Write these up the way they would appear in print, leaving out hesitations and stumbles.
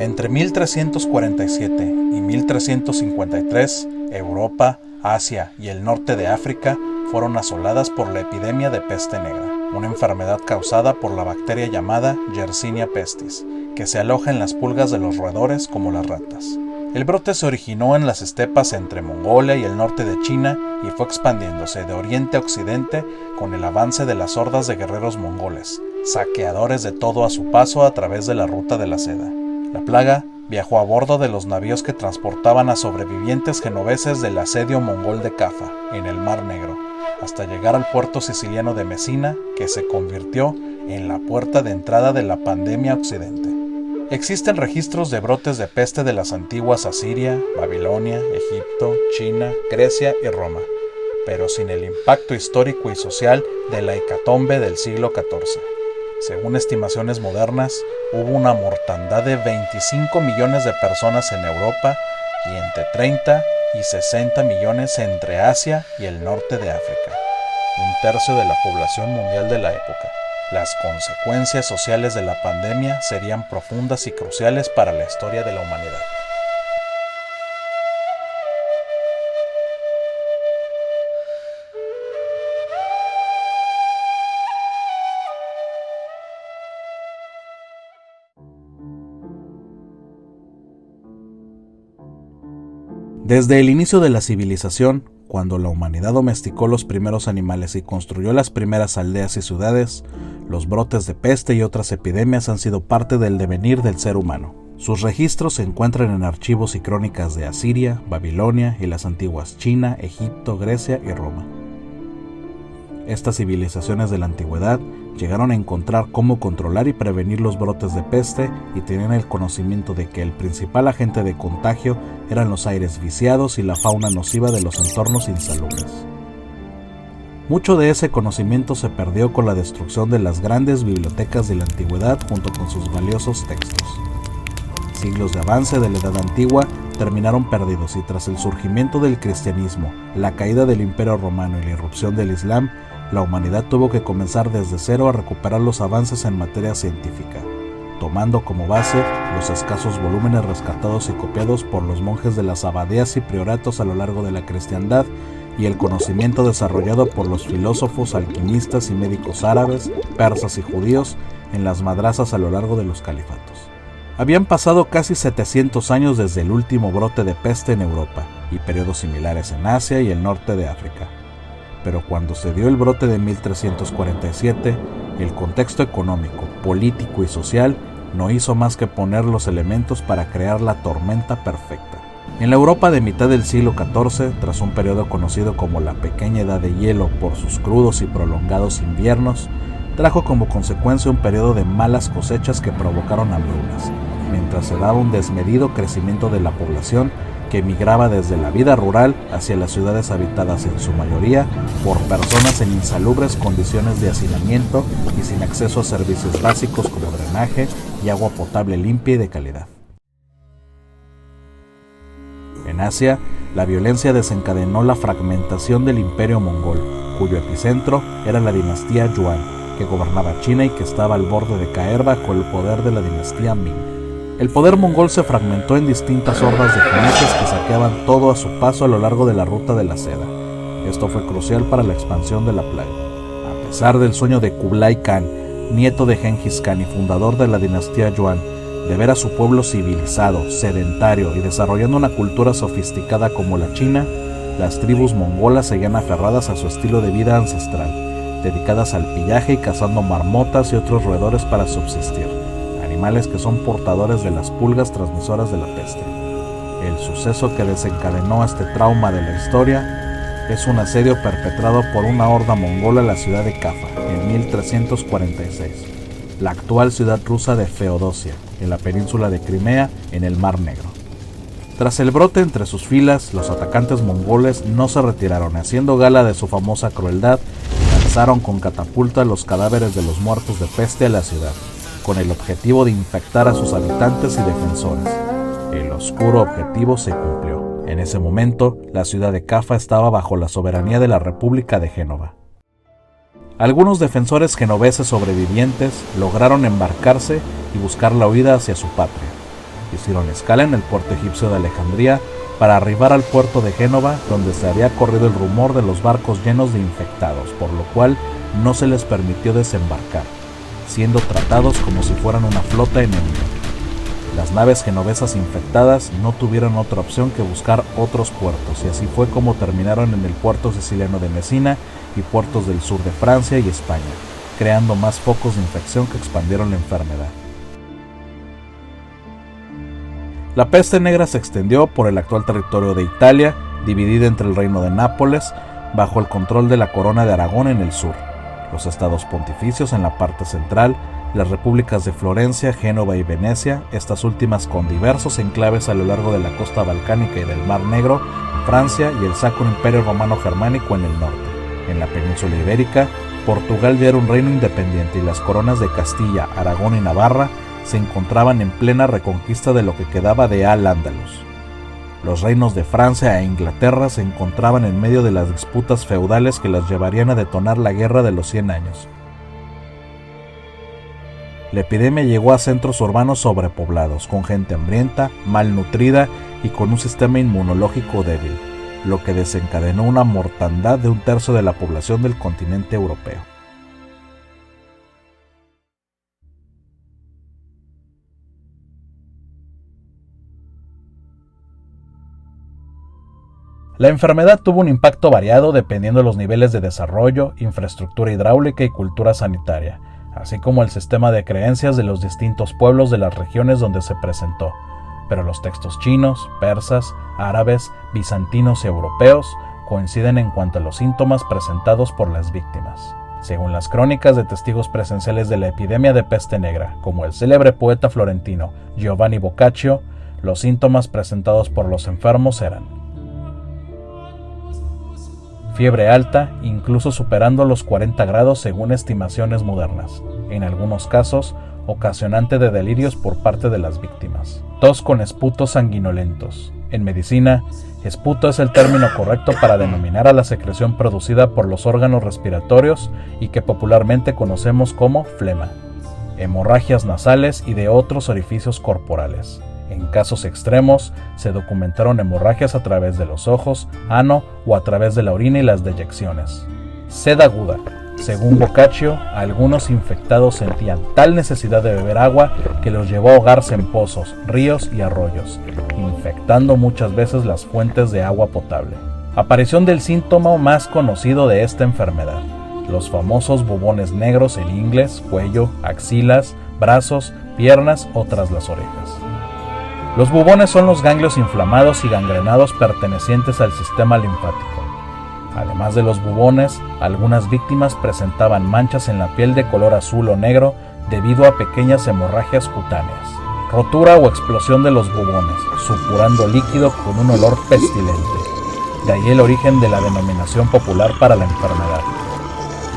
Entre 1347 y 1353, Europa, Asia y el norte de África fueron asoladas por la epidemia de peste negra, una enfermedad causada por la bacteria llamada Yersinia pestis, que se aloja en las pulgas de los roedores como las ratas. El brote se originó en las estepas entre Mongolia y el norte de China y fue expandiéndose de oriente a occidente con el avance de las hordas de guerreros mongoles, saqueadores de todo a su paso a través de la ruta de la seda. La plaga viajó a bordo de los navíos que transportaban a sobrevivientes genoveses del asedio mongol de Cafa, en el Mar Negro, hasta llegar al puerto siciliano de Mesina, que se convirtió en la puerta de entrada de la pandemia a Occidente. Existen registros de brotes de peste de las antiguas Asiria, Babilonia, Egipto, China, Grecia y Roma, pero sin el impacto histórico y social de la hecatombe del siglo XIV. Según estimaciones modernas, hubo una mortandad de 25 millones de personas en Europa y entre 30 y 60 millones entre Asia y el norte de África, un tercio de la población mundial de la época. Las consecuencias sociales de la pandemia serían profundas y cruciales para la historia de la humanidad. Desde el inicio de la civilización, cuando la humanidad domesticó los primeros animales y construyó las primeras aldeas y ciudades, los brotes de peste y otras epidemias han sido parte del devenir del ser humano. Sus registros se encuentran en archivos y crónicas de Asiria, Babilonia y las antiguas China, Egipto, Grecia y Roma. Estas civilizaciones de la antigüedad llegaron a encontrar cómo controlar y prevenir los brotes de peste y tenían el conocimiento de que el principal agente de contagio eran los aires viciados y la fauna nociva de los entornos insalubres. Mucho de ese conocimiento se perdió con la destrucción de las grandes bibliotecas de la antigüedad junto con sus valiosos textos. Siglos de avance de la Edad Antigua terminaron perdidos y tras el surgimiento del cristianismo, la caída del Imperio Romano y la irrupción del Islam, la humanidad tuvo que comenzar desde cero a recuperar los avances en materia científica, tomando como base los escasos volúmenes rescatados y copiados por los monjes de las abadías y prioratos a lo largo de la cristiandad y el conocimiento desarrollado por los filósofos, alquimistas y médicos árabes, persas y judíos en las madrasas a lo largo de los califatos. Habían pasado casi 700 años desde el último brote de peste en Europa y periodos similares en Asia y el norte de África. Pero cuando se dio el brote de 1347, el contexto económico, político y social no hizo más que poner los elementos para crear la tormenta perfecta. En la Europa de mitad del siglo XIV, tras un periodo conocido como la Pequeña Edad de Hielo por sus crudos y prolongados inviernos, trajo como consecuencia un periodo de malas cosechas que provocaron hambrunas, mientras se daba un desmedido crecimiento de la población que migraba desde la vida rural hacia las ciudades habitadas en su mayoría por personas en insalubres condiciones de hacinamiento y sin acceso a servicios básicos como drenaje y agua potable limpia y de calidad. En Asia, la violencia desencadenó la fragmentación del Imperio Mongol, cuyo epicentro era la dinastía Yuan, que gobernaba China y que estaba al borde de caer bajo el poder de la dinastía Ming. El poder mongol se fragmentó en distintas hordas de jinetes que saqueaban todo a su paso a lo largo de la ruta de la seda. Esto fue crucial para la expansión de la plaga. A pesar del sueño de Kublai Khan, nieto de Genghis Khan y fundador de la dinastía Yuan, de ver a su pueblo civilizado, sedentario y desarrollando una cultura sofisticada como la China, las tribus mongolas seguían aferradas a su estilo de vida ancestral, dedicadas al pillaje y cazando marmotas y otros roedores para subsistir, animales que son portadores de las pulgas transmisoras de la peste. El suceso que desencadenó este trauma de la historia es un asedio perpetrado por una horda mongola a la ciudad de Cafa en 1346, la actual ciudad rusa de Feodosia, en la península de Crimea, en el Mar Negro. Tras el brote entre sus filas, los atacantes mongoles no se retiraron, haciendo gala de su famosa crueldad, y lanzaron con catapulta los cadáveres de los muertos de peste a la ciudad, con el objetivo de infectar a sus habitantes y defensores. El oscuro objetivo se cumplió. En ese momento, la ciudad de Cafa estaba bajo la soberanía de la República de Génova. Algunos defensores genoveses sobrevivientes lograron embarcarse y buscar la huida hacia su patria. Hicieron escala en el puerto egipcio de Alejandría para arribar al puerto de Génova, donde se había corrido el rumor de los barcos llenos de infectados, por lo cual no se les permitió desembarcar, siendo tratados como si fueran una flota enemiga. Las naves genovesas infectadas no tuvieron otra opción que buscar otros puertos, y así fue como terminaron en el puerto siciliano de Mesina y puertos del sur de Francia y España, creando más focos de infección que expandieron la enfermedad. La peste negra se extendió por el actual territorio de Italia, dividida entre el reino de Nápoles, bajo el control de la corona de Aragón en el sur, los estados pontificios en la parte central, las repúblicas de Florencia, Génova y Venecia, estas últimas con diversos enclaves a lo largo de la costa balcánica y del Mar Negro, Francia y el Sacro Imperio Romano Germánico en el norte. En la península ibérica, Portugal ya era un reino independiente y las coronas de Castilla, Aragón y Navarra se encontraban en plena reconquista de lo que quedaba de Al-Ándalus. Los reinos de Francia e Inglaterra se encontraban en medio de las disputas feudales que las llevarían a detonar la Guerra de los 100 años. La epidemia llegó a centros urbanos sobrepoblados, con gente hambrienta, malnutrida y con un sistema inmunológico débil, lo que desencadenó una mortandad de 1/3 de la población del continente europeo. La enfermedad tuvo un impacto variado dependiendo de los niveles de desarrollo, infraestructura hidráulica y cultura sanitaria, así como el sistema de creencias de los distintos pueblos de las regiones donde se presentó, pero los textos chinos, persas, árabes, bizantinos y europeos coinciden en cuanto a los síntomas presentados por las víctimas. Según las crónicas de testigos presenciales de la epidemia de peste negra, como el célebre poeta florentino Giovanni Boccaccio, los síntomas presentados por los enfermos eran fiebre alta, incluso superando los 40 grados según estimaciones modernas, en algunos casos ocasionante de delirios por parte de las víctimas. Tos con esputos sanguinolentos. En medicina, esputo es el término correcto para denominar a la secreción producida por los órganos respiratorios y que popularmente conocemos como flema. Hemorragias nasales y de otros orificios corporales. En casos extremos, se documentaron hemorragias a través de los ojos, ano o a través de la orina y las deyecciones. Sed aguda. Según Boccaccio, algunos infectados sentían tal necesidad de beber agua que los llevó a ahogarse en pozos, ríos y arroyos, infectando muchas veces las fuentes de agua potable. Aparición del síntoma más conocido de esta enfermedad: los famosos bubones negros en ingles, cuello, axilas, brazos, piernas o tras las orejas. Los bubones son los ganglios inflamados y gangrenados pertenecientes al sistema linfático. Además de los bubones, algunas víctimas presentaban manchas en la piel de color azul o negro debido a pequeñas hemorragias cutáneas. Rotura o explosión de los bubones, supurando líquido con un olor pestilente. De ahí el origen de la denominación popular para la enfermedad.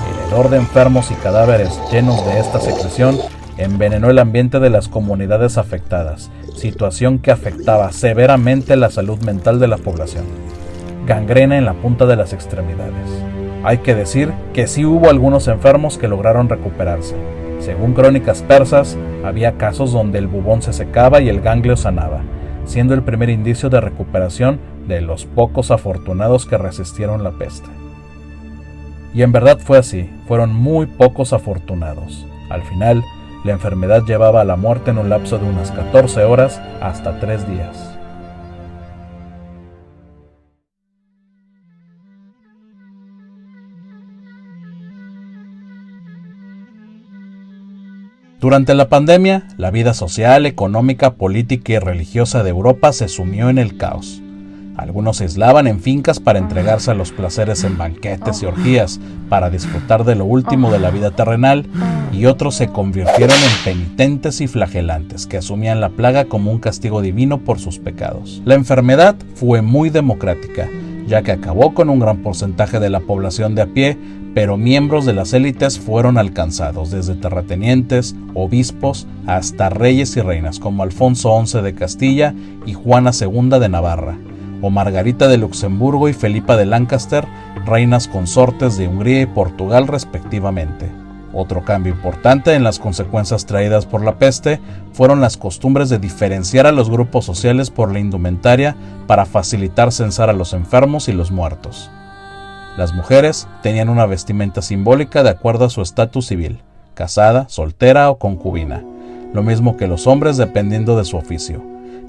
El hedor de enfermos y cadáveres llenos de esta secreción envenenó el ambiente de las comunidades afectadas, situación que afectaba severamente la salud mental de la población. Gangrena en la punta de las extremidades. Hay que decir que sí hubo algunos enfermos que lograron recuperarse. Según crónicas persas, había casos donde el bubón se secaba y el ganglio sanaba, siendo el primer indicio de recuperación de los pocos afortunados que resistieron la peste. Y en verdad fue así, fueron muy pocos afortunados. Al final, la enfermedad llevaba a la muerte en un lapso de unas 14 horas hasta 3 días. Durante la pandemia, la vida social, económica, política y religiosa de Europa se sumió en el caos. Algunos se aislaban en fincas para entregarse a los placeres en banquetes y orgías, para disfrutar de lo último de la vida terrenal, y otros se convirtieron en penitentes y flagelantes, que asumían la plaga como un castigo divino por sus pecados. La enfermedad fue muy democrática, ya que acabó con un gran porcentaje de la población de a pie, pero miembros de las élites fueron alcanzados, desde terratenientes, obispos, hasta reyes y reinas como Alfonso XI de Castilla y Juana II de Navarra, o Margarita de Luxemburgo y Felipa de Lancaster, reinas consortes de Hungría y Portugal respectivamente. Otro cambio importante en las consecuencias traídas por la peste fueron las costumbres de diferenciar a los grupos sociales por la indumentaria para facilitar censar a los enfermos y los muertos. Las mujeres tenían una vestimenta simbólica de acuerdo a su estatus civil, casada, soltera o concubina, lo mismo que los hombres dependiendo de su oficio.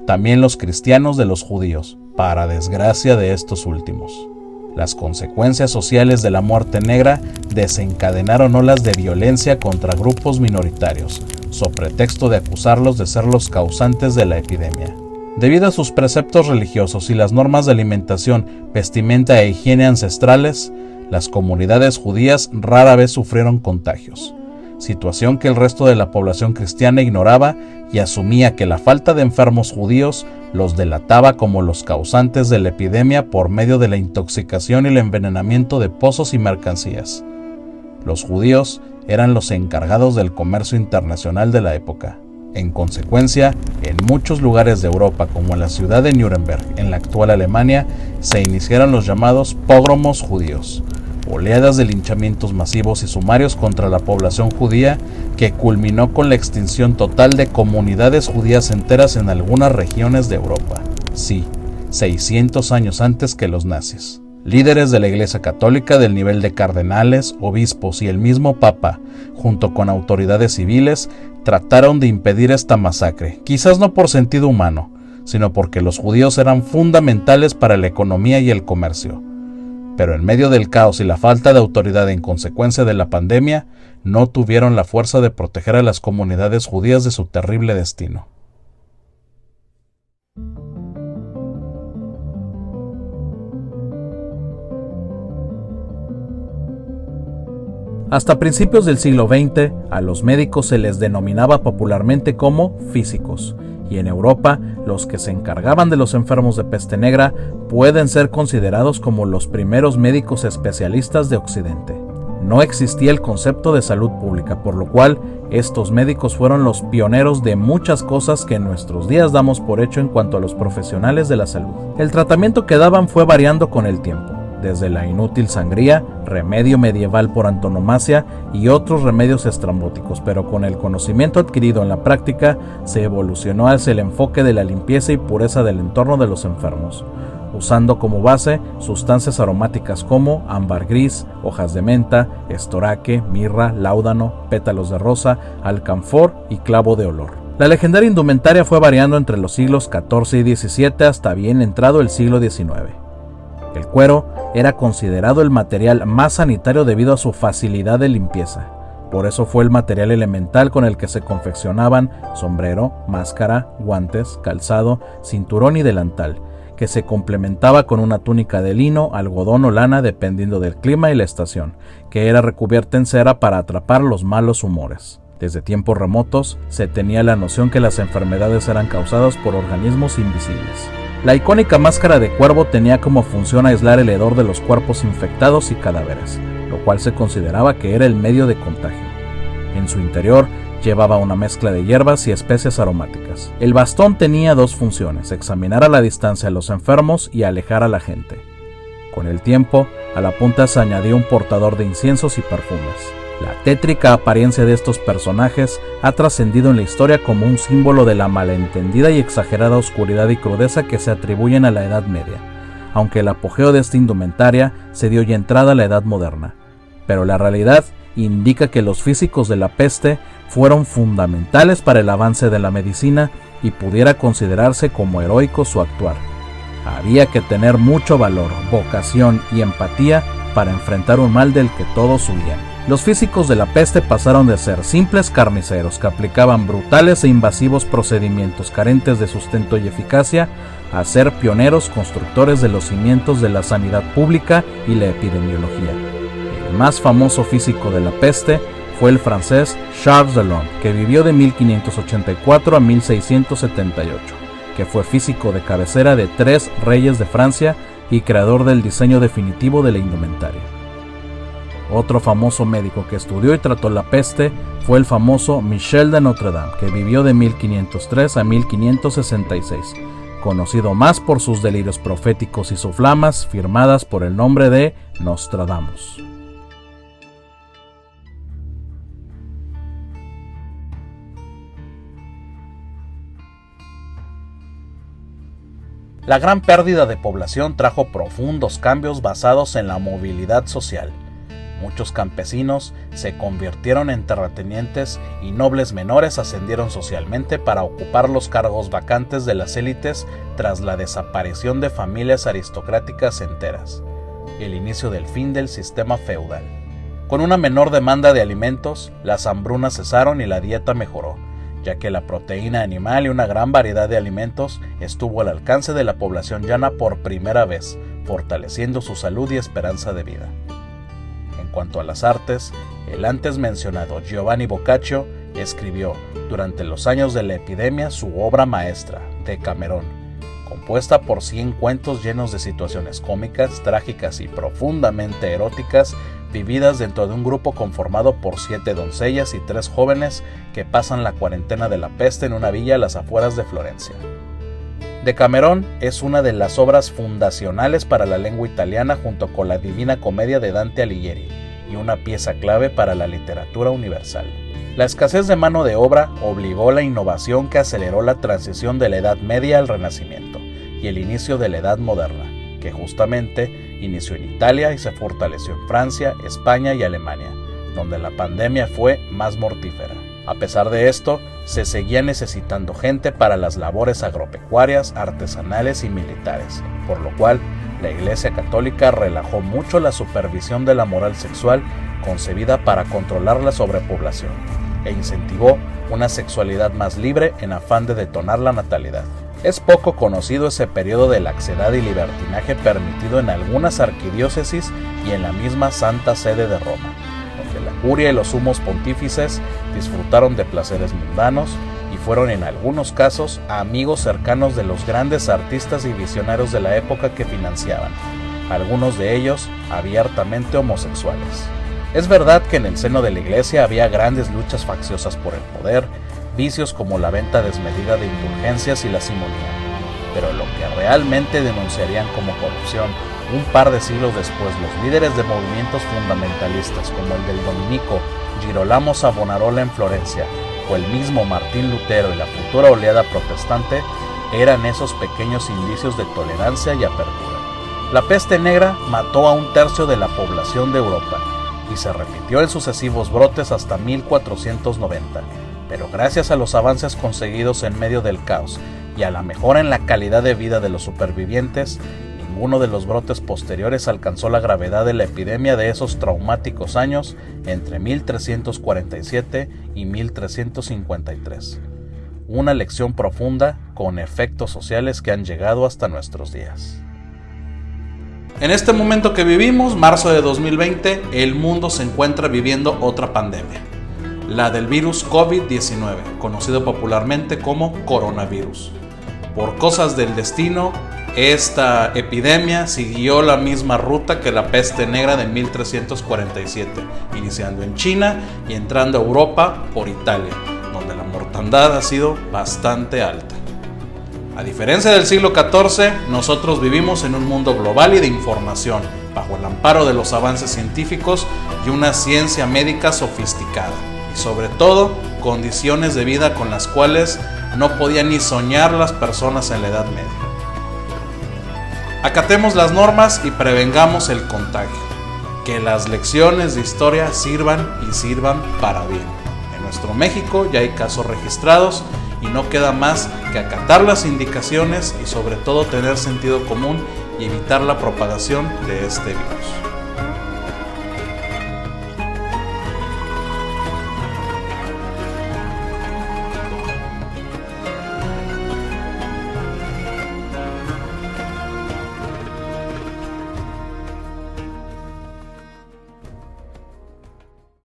También los cristianos de los judíos, para desgracia de estos últimos. Las consecuencias sociales de la muerte negra desencadenaron olas de violencia contra grupos minoritarios, so pretexto de acusarlos de ser los causantes de la epidemia. Debido a sus preceptos religiosos y las normas de alimentación, vestimenta e higiene ancestrales, las comunidades judías rara vez sufrieron contagios, situación que el resto de la población cristiana ignoraba y asumía que la falta de enfermos judíos los delataba como los causantes de la epidemia por medio de la intoxicación y el envenenamiento de pozos y mercancías. Los judíos eran los encargados del comercio internacional de la época. En consecuencia, en muchos lugares de Europa, como en la ciudad de Nuremberg, en la actual Alemania, se iniciaron los llamados pogromos judíos, oleadas de linchamientos masivos y sumarios contra la población judía que culminó con la extinción total de comunidades judías enteras en algunas regiones de Europa. Sí, 600 años antes que los nazis. Líderes de la Iglesia Católica del nivel de cardenales, obispos y el mismo Papa, junto con autoridades civiles, trataron de impedir esta masacre, quizás no por sentido humano, sino porque los judíos eran fundamentales para la economía y el comercio. Pero en medio del caos y la falta de autoridad en consecuencia de la pandemia, no tuvieron la fuerza de proteger a las comunidades judías de su terrible destino. Hasta principios del siglo XX, a los médicos se les denominaba popularmente como físicos, y en Europa, los que se encargaban de los enfermos de peste negra pueden ser considerados como los primeros médicos especialistas de Occidente. No existía el concepto de salud pública, por lo cual estos médicos fueron los pioneros de muchas cosas que en nuestros días damos por hecho en cuanto a los profesionales de la salud. El tratamiento que daban fue variando con el tiempo, desde la inútil sangría, remedio medieval por antonomasia y otros remedios estrambóticos, pero con el conocimiento adquirido en la práctica se evolucionó hacia el enfoque de la limpieza y pureza del entorno de los enfermos, usando como base sustancias aromáticas como ámbar gris, hojas de menta, estoraque, mirra, láudano, pétalos de rosa, alcanfor y clavo de olor. La legendaria indumentaria fue variando entre los siglos XIV y XVII hasta bien entrado el siglo XIX. El cuero era considerado el material más sanitario debido a su facilidad de limpieza. Por eso fue el material elemental con el que se confeccionaban sombrero, máscara, guantes, calzado, cinturón y delantal, que se complementaba con una túnica de lino, algodón o lana dependiendo del clima y la estación, que era recubierta en cera para atrapar los malos humores. Desde tiempos remotos se tenía la noción que las enfermedades eran causadas por organismos invisibles. La icónica máscara de cuervo tenía como función aislar el hedor de los cuerpos infectados y cadáveres, lo cual se consideraba que era el medio de contagio. En su interior llevaba una mezcla de hierbas y especias aromáticas. El bastón tenía dos funciones: examinar a la distancia a los enfermos y alejar a la gente. Con el tiempo, a la punta se añadió un portador de inciensos y perfumes. La tétrica apariencia de estos personajes ha trascendido en la historia como un símbolo de la malentendida y exagerada oscuridad y crudeza que se atribuyen a la Edad Media, aunque el apogeo de esta indumentaria se dio ya entrada a la Edad Moderna. Pero la realidad indica que los físicos de la peste fueron fundamentales para el avance de la medicina y pudiera considerarse como heroico su actuar. Había que tener mucho valor, vocación y empatía para enfrentar un mal del que todos huían. Los físicos de la peste pasaron de ser simples carniceros que aplicaban brutales e invasivos procedimientos carentes de sustento y eficacia a ser pioneros constructores de los cimientos de la sanidad pública y la epidemiología. El más famoso físico de la peste fue el francés Charles Delorme, que vivió de 1584 a 1678, que fue físico de cabecera de 3 reyes de Francia y creador del diseño definitivo de la indumentaria. Otro famoso médico que estudió y trató la peste fue el famoso Michel de Notre Dame, que vivió de 1503 a 1566, conocido más por sus delirios proféticos y soflamas firmadas por el nombre de Nostradamus. La gran pérdida de población trajo profundos cambios basados en la movilidad social. Muchos campesinos se convirtieron en terratenientes y nobles menores ascendieron socialmente para ocupar los cargos vacantes de las élites tras la desaparición de familias aristocráticas enteras, el inicio del fin del sistema feudal. Con una menor demanda de alimentos, las hambrunas cesaron y la dieta mejoró, ya que la proteína animal y una gran variedad de alimentos estuvo al alcance de la población llana por primera vez, fortaleciendo su salud y esperanza de vida. En cuanto a las artes, el antes mencionado Giovanni Boccaccio escribió, durante los años de la epidemia, su obra maestra, Decamerón, compuesta por 100 cuentos llenos de situaciones cómicas, trágicas y profundamente eróticas, vividas dentro de un grupo conformado por 7 doncellas y 3 jóvenes que pasan la cuarentena de la peste en una villa a las afueras de Florencia. Decamerón es una de las obras fundacionales para la lengua italiana junto con la Divina Comedia de Dante Alighieri y una pieza clave para la literatura universal. La escasez de mano de obra obligó la innovación que aceleró la transición de la Edad Media al Renacimiento y el inicio de la Edad Moderna, que justamente inició en Italia y se fortaleció en Francia, España y Alemania, donde la pandemia fue más mortífera. A pesar de esto, se seguía necesitando gente para las labores agropecuarias, artesanales y militares, por lo cual la Iglesia Católica relajó mucho la supervisión de la moral sexual concebida para controlar la sobrepoblación e incentivó una sexualidad más libre en afán de detonar la natalidad. Es poco conocido ese periodo de laxedad y libertinaje permitido en algunas arquidiócesis y en la misma Santa Sede de Roma, donde la curia y los sumos pontífices disfrutaron de placeres mundanos y fueron en algunos casos amigos cercanos de los grandes artistas y visionarios de la época que financiaban, algunos de ellos abiertamente homosexuales. Es verdad que en el seno de la Iglesia había grandes luchas facciosas por el poder, vicios como la venta desmedida de indulgencias y la simonía, pero lo que realmente denunciarían como corrupción un par de siglos después los líderes de movimientos fundamentalistas como el del dominico Girolamo Savonarola en Florencia o el mismo Martín Lutero y la futura oleada protestante eran esos pequeños indicios de tolerancia y apertura. La peste negra mató a 1/3 de la población de Europa y se repitió en sucesivos brotes hasta 1490, pero gracias a los avances conseguidos en medio del caos y a la mejora en la calidad de vida de los supervivientes, ninguno de los brotes posteriores alcanzó la gravedad de la epidemia de esos traumáticos años entre 1347 y 1353. Una lección profunda con efectos sociales que han llegado hasta nuestros días. En este momento que vivimos, marzo de 2020, el mundo se encuentra viviendo otra pandemia, la del virus COVID-19, conocido popularmente como coronavirus. Por cosas del destino, esta epidemia siguió la misma ruta que la peste negra de 1347, iniciando en China y entrando a Europa por Italia, donde la mortandad ha sido bastante alta. A diferencia del siglo XIV, nosotros vivimos en un mundo global y de información, bajo el amparo de los avances científicos y una ciencia médica sofisticada, y sobre todo, condiciones de vida con las cuales no podían ni soñar las personas en la Edad Media. Acatemos las normas y prevengamos el contagio. Que las lecciones de historia sirvan y sirvan para bien. En nuestro México ya hay casos registrados y no queda más que acatar las indicaciones y sobre todo tener sentido común y evitar la propagación de este virus.